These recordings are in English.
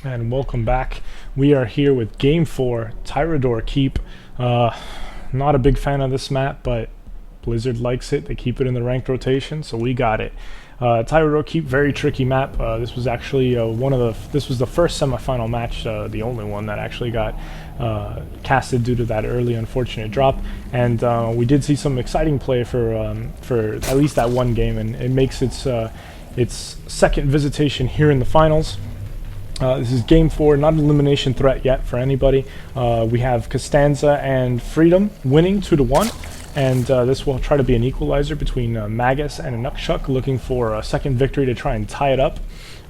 And welcome back. We are here with Game 4, Tyrador Keep. Not a big fan of this map, but Blizzard likes it. They keep it in the ranked rotation, so we got it. Tyrador Keep, very tricky map. This was actually this was the first semifinal match, the only one that actually got casted due to that early unfortunate drop. And we did see some exciting play for at least that one game, and it makes its second visitation here in the finals. This is Game 4, not an elimination threat yet for anybody. We have Costanza and Freedom winning 2-1, and this will try to be an equalizer between Magus and Inukshuq, looking for a second victory to try and tie it up.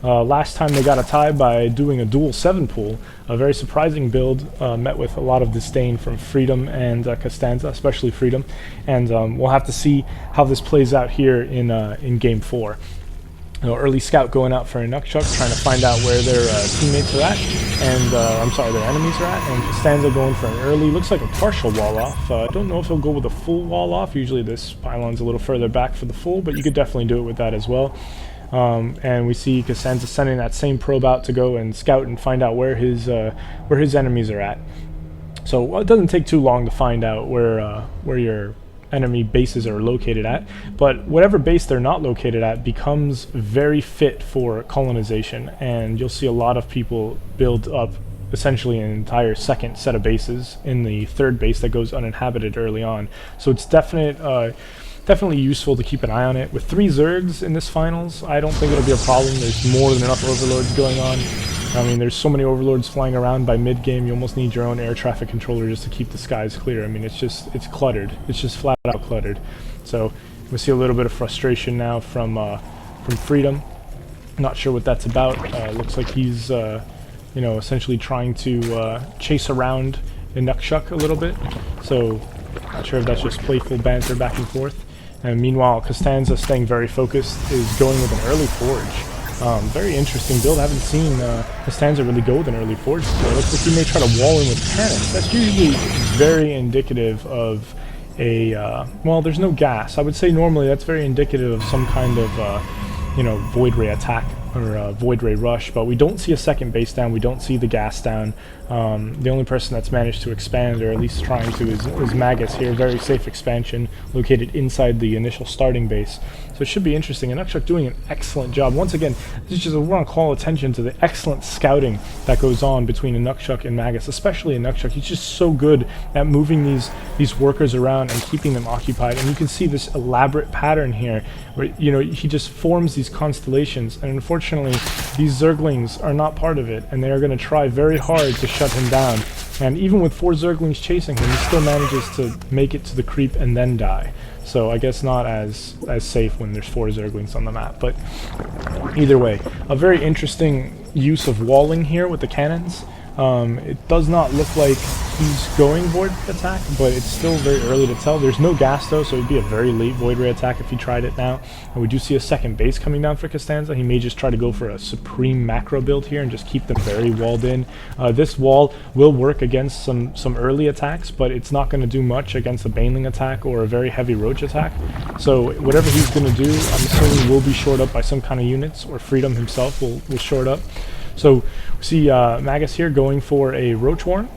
Last time they got a tie by doing a dual 7 pool, a very surprising build, met with a lot of disdain from Freedom and Costanza, especially Freedom, and we'll have to see how this plays out here in Game 4. Early scout going out for Inukshuq, trying to find out where their teammates are at, and their enemies are at, and Costanza going for an early, looks like a partial wall off. I don't know if he'll go with a full wall off. Usually this pylon's a little further back for the full, but you could definitely do it with that as well. And we see Costanza sending that same probe out to go and scout and find out where his enemies are at. So it doesn't take too long to find out where your enemy bases are located at, but whatever base they're not located at becomes very fit for colonization, and you'll see a lot of people build up essentially an entire second set of bases in the third base that goes uninhabited early on. So it's definitely useful to keep an eye on it. With 3 Zergs in this finals, I don't think it'll be a problem. There's more than enough overlords going on. I mean, there's so many overlords flying around by mid-game, you almost need your own air traffic controller just to keep the skies clear. I mean, it's cluttered. It's just flat out cluttered. So we see a little bit of frustration now from Freedom. Not sure what that's about. Looks like he's, essentially trying to chase around Inukshuq a little bit. So not sure if that's just playful banter back and forth. And meanwhile, Costanza, staying very focused, is going with an early forge. Very interesting build. I haven't seen Costanza really go with an early forge before. It looks like he may try to wall in with cannons. That's usually very indicative of a, well, there's no gas. I would say normally that's very indicative of some kind of, void ray attack or void ray rush, but we don't see a second base down. We don't see the gas down. The only person that's managed to expand, or at least trying to, is Magus here. Very safe expansion located inside the initial starting base. So it should be interesting. And Inukshuq doing an excellent job. Once again, this is just, I want to call attention to the excellent scouting that goes on between Inukshuq and Magus, especially Inukshuq. He's just so good at moving these workers around and keeping them occupied. And you can see this elaborate pattern here where, he just forms these constellations, and unfortunately these Zerglings are not part of it, and they are going to try very hard to shut him down. And even with 4 Zerglings chasing him, he still manages to make it to the creep and then die. So I guess not as safe when there's 4 Zerglings on the map. But either way, a very interesting use of walling here with the cannons. It does not look like he's going void attack, but it's still very early to tell. There's no gas though, so it'd be a very late void ray attack if he tried it now. And we do see a second base coming down for Costanza. He may just try to go for a supreme macro build here and just keep them very walled in. This wall will work against some early attacks, but it's not going to do much against a baneling attack or a very heavy roach attack. So whatever he's going to do, I'm assuming will be shored up by some kind of units, or Freedom himself will short up. So we see Magus here going for a Roach Warren.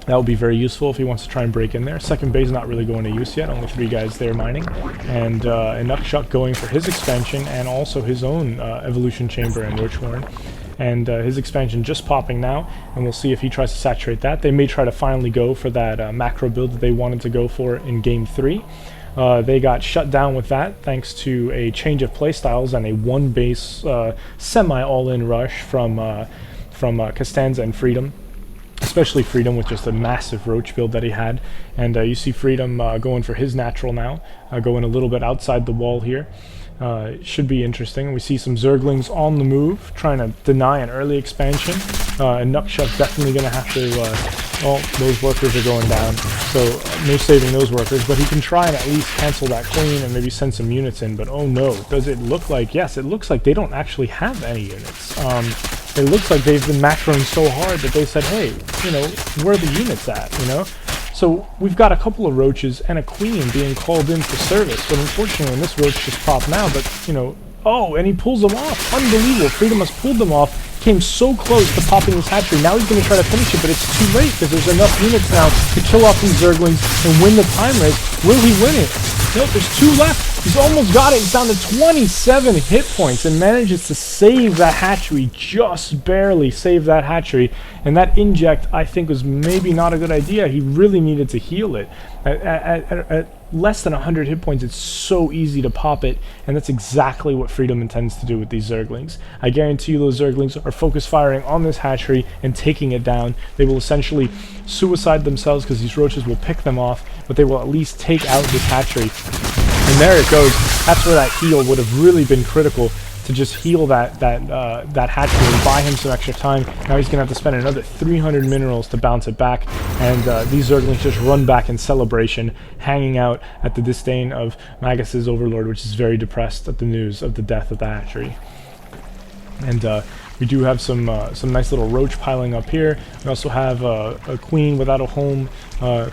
That will be very useful if he wants to try and break in there. Second base not really going to use yet, only 3 guys there mining. And Inukshuq going for his expansion and also his own evolution chamber and Roach Warren. And his expansion just popping now, and we'll see if he tries to saturate that. They may try to finally go for that macro build that they wanted to go for in Game 3. They got shut down with that thanks to a change of playstyles and a 1 base semi-all-in rush from Costanza and Freedom, especially Freedom with just a massive roach build that he had. And you see Freedom going for his natural now, going a little bit outside the wall here. It should be interesting. We see some Zerglings on the move, trying to deny an early expansion. And Inukshuq definitely going to have to... well, those workers are going down, so no saving those workers, but he can try and at least cancel that queen and maybe send some units in. But oh no, does it look like... yes, it looks like they don't actually have any units. It looks like they've been macroing so hard that they said, hey, where are the units at, So we've got a couple of roaches and a queen being called in for service, but unfortunately, and this roach just popped now, but, Oh, and he pulls them off. Unbelievable. Freedom has pulled them off. Came so close to popping his hatchery. Now he's going to try to finish it, but it's too late because there's enough units now to kill off these Zerglings and win the time race. Will he win it? Nope, there's 2 left. He's almost got it. He's down to 27 hit points and manages to save that hatchery. Just barely save that hatchery. And that inject, I think, was maybe not a good idea. He really needed to heal it. At less than 100 hit points, it's so easy to pop it, and that's exactly what Freedom intends to do with these Zerglings. I guarantee you those Zerglings are focus firing on this hatchery and taking it down. They will essentially suicide themselves because these roaches will pick them off, but they will at least take out this hatchery. And there it goes. That's where that heal would have really been critical, to just heal that hatchery and buy him some extra time. Now he's going to have to spend another 300 minerals to bounce it back, and these Zerglings just run back in celebration, hanging out at the disdain of Magus's overlord, which is very depressed at the news of the death of the hatchery. And we do have some nice little roach piling up here. We also have a queen without a home.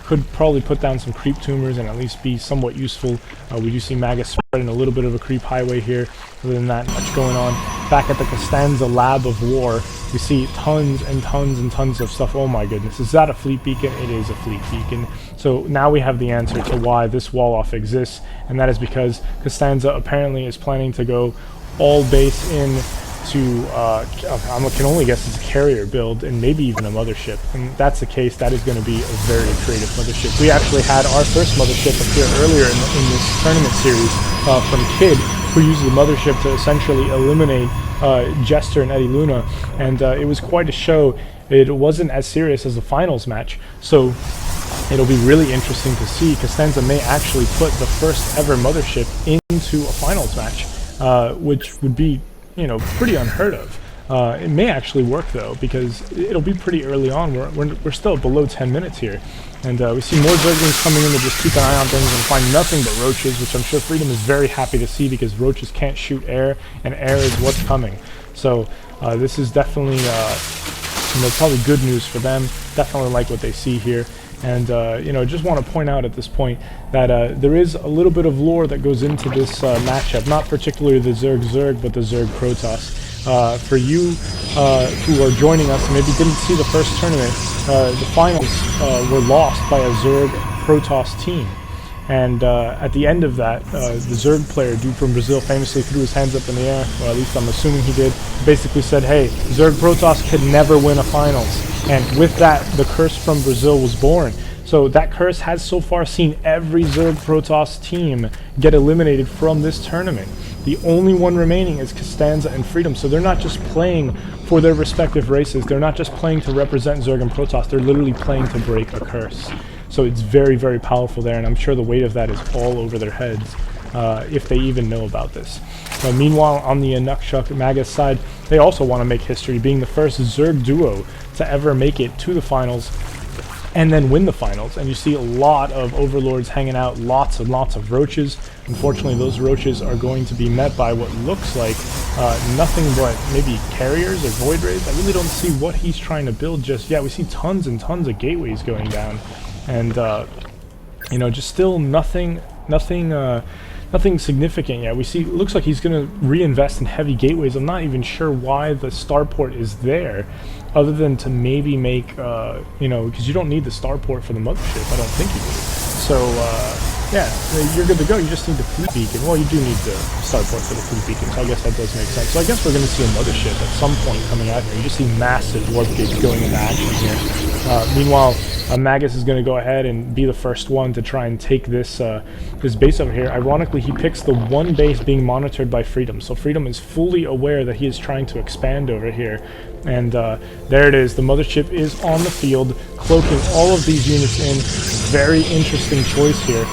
Could probably put down some creep tumors and at least be somewhat useful. We do see Magus spreading a little bit of a creep highway here. Other than that, much going on. Back at the Costanza Lab of War, we see tons and tons and tons of stuff. Oh my goodness, is that a fleet beacon? It is a fleet beacon. So now we have the answer to why this wall-off exists, and that is because Costanza apparently is planning to go all base in to, I can only guess it's a carrier build and maybe even a mothership. And if that's the case, that is going to be a very creative mothership. We actually had our first mothership appear earlier in this tournament series from Kid, who used the mothership to essentially eliminate Jester and Eddie Luna, and it was quite a show. It wasn't as serious as the finals match, so it'll be really interesting to see. Costanza may actually put the first ever mothership into a finals match, which would be, you know, pretty unheard of. It may actually work though, because it'll be pretty early on. We're still below 10 minutes here, and we see more Zerglings coming in to just keep an eye on things and find nothing but roaches, which I'm sure Freedom is very happy to see, because roaches can't shoot air, and air is what's coming. So this is definitely you know, probably good news for them. Definitely like what they see here. And, you know, just want to point out at this point that there is a little bit of lore that goes into this matchup. Not particularly the Zerg, but the Zerg Protoss. For you who are joining us and maybe didn't see the first tournament, the finals were lost by a Zerg Protoss team. And at the end of that, the Zerg player, dude from Brazil, famously threw his hands up in the air, or at least I'm assuming he did, basically said, hey, Zerg Protoss could never win a finals. And with that, the curse from Brazil was born. So that curse has so far seen every Zerg Protoss team get eliminated from this tournament. The only one remaining is Costanza and Freedom, so they're not just playing for their respective races, they're not just playing to represent Zerg and Protoss, they're literally playing to break a curse. So it's very, very powerful there, and I'm sure the weight of that is all over their heads, if they even know about this. Now, meanwhile, on the Inukshuq Magus side, they also want to make history, being the first Zerg duo to ever make it to the finals and then win the finals. And you see a lot of overlords hanging out, lots and lots of roaches. Unfortunately, those roaches are going to be met by what looks like nothing but maybe carriers or void rays. I really don't see what he's trying to build just yet. We see tons and tons of gateways going down, and you know, just still nothing significant yet. We see, it looks like he's going to reinvest in heavy gateways. I'm not even sure why the starport is there, other than to maybe make, you know, because you don't need the starport for the mothership. I don't think you do. So, yeah, you're good to go. You just need the fleet beacon. Well, you do need the starport for the fleet beacon, so I guess that does make sense. So I guess we're going to see a mothership at some point coming out here. You just see massive warp gates going into action here. Meanwhile, Magus is going to go ahead and be the first one to try and take this this base over here. Ironically, he picks the one base being monitored by Freedom, so Freedom is fully aware that he is trying to expand over here. And there it is. The mothership is on the field, cloaking all of these units in. Very interesting choice here.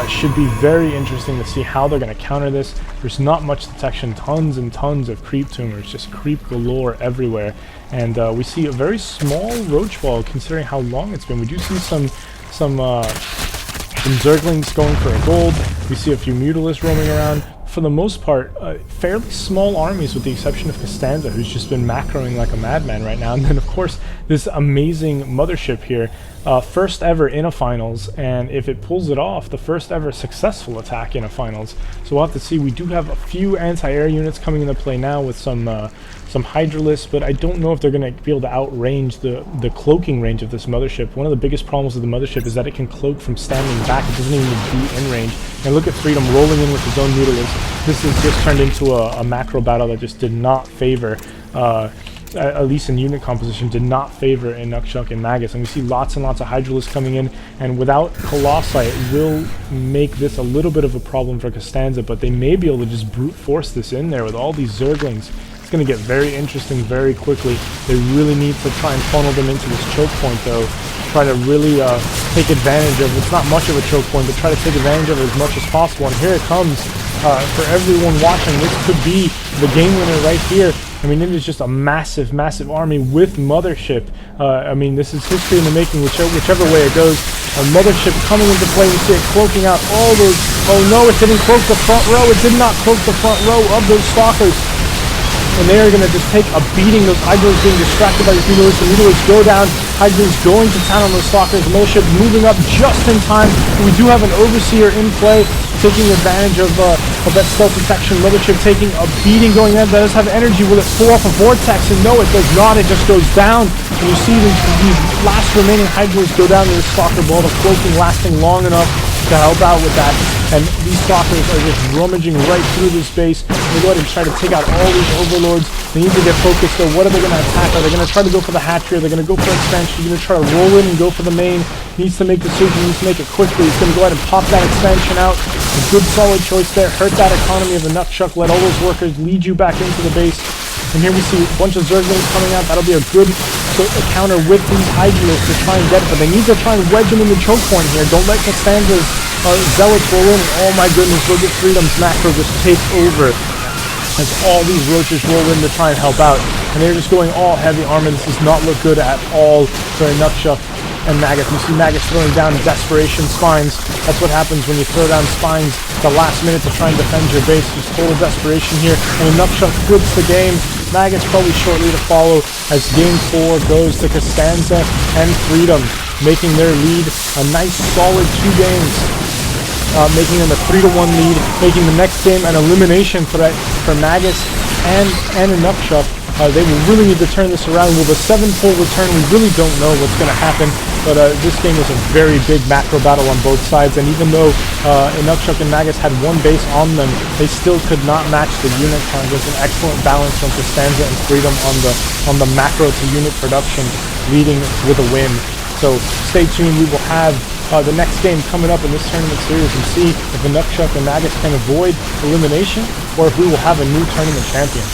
Should be very interesting to see how they're going to counter this. There's not much detection, tons and tons of creep tumors, just creep galore everywhere. And we see a very small roach wall considering how long it's been. We do see some Zerglings going for a gold. We see a few Mutalisks roaming around. for the most part, fairly small armies with the exception of Costanza, who's just been macroing like a madman right now. And then, of course, this amazing mothership here. First ever in a finals, and if it pulls it off, the first ever successful attack in a finals. So we'll have to see. We do have a few anti-air units coming into play now with some Hydralisks, but I don't know if they're going to be able to outrange the cloaking range of this mothership. One of the biggest problems with the mothership is that it can cloak from standing back. It doesn't even be in range. And look at Freedom rolling in with his own Mutalisks. This has just turned into a macro battle that just did not favor at least in unit composition, did not favor Inukshuq and Magus. And we see lots and lots of Hydralisks coming in, and without Colossi, it will make this a little bit of a problem for Costanza, but they may be able to just brute force this in there with all these Zerglings. It's going to get very interesting very quickly. They really need to try and funnel them into this choke point, though. Try to really take advantage of, it's not much of a choke point, but try to take advantage of it as much as possible. And here it comes. For everyone watching, this could be the game winner right here. I mean, it is just a massive, massive army with Mothership. I mean, this is history in the making, whichever way it goes. A Mothership coming into play. We see it cloaking out all those... Oh no, it didn't cloak the front row. It did not cloak the front row of those Stalkers. And they are going to just take a beating. Those Hydralisks being distracted by the Mutalisks. The Mutalisks go down. Hydralisks going to town on those Stalkers. The Mothership moving up just in time. We do have an Overseer in play, taking advantage of that stealth detection. Mothership taking a beating going in. That does have energy. Will it pull off a vortex? And no, it does not. It just goes down. And you see these last remaining Hydralisks go down to the Stalker ball. The cloaking lasting long enough to help out with that. And these Stalkers are just rummaging right through this base. They go ahead and try to take out all these Overlords. They need to get focused though. What are they going to attack? Are they going to try to go for the hatchery? Are they going to go for expansion? Are they going to try to roll in and go for the main? He needs to make a decision. He needs to make it quickly. He's going to go ahead and pop that expansion out. A good solid choice there. Hurt that economy of the Inukshuq. Let all those workers lead you back into the base. And here we see a bunch of Zerglings coming out. That'll be a good counter with these Hydralisks to try and get it. But they need to try and wedge them in the choke point here. Don't let Costanza's Zealots roll in. And oh my goodness, look at Freedom's macro just take over as all these roaches roll in to try and help out. And they're just going all heavy armor. This does not look good at all for Inukshuq and Magus. You see Magus throwing down Desperation Spines. That's what happens when you throw down Spines at the last minute to try and defend your base. Just total desperation here. And Inukshuq flips the game. Magus probably shortly to follow as Game 4 goes to Costanza and Freedom, making their lead a nice solid 2 games. Making them a 3-1 lead, making the next game an elimination threat for Magus and Inukshuq. They will really need to turn this around. Will the 7-pull return? We really don't know what's going to happen, but this game was a very big macro battle on both sides, and even though Inukshuq and Magus had 1 base on them, they still could not match the unit count. There's an excellent balance from Costanza and Freedom on the macro to unit production, leading with a win. So stay tuned. We will have the next game coming up in this tournament series and see if Inukshuq and Magus can avoid elimination or if we will have a new tournament champion.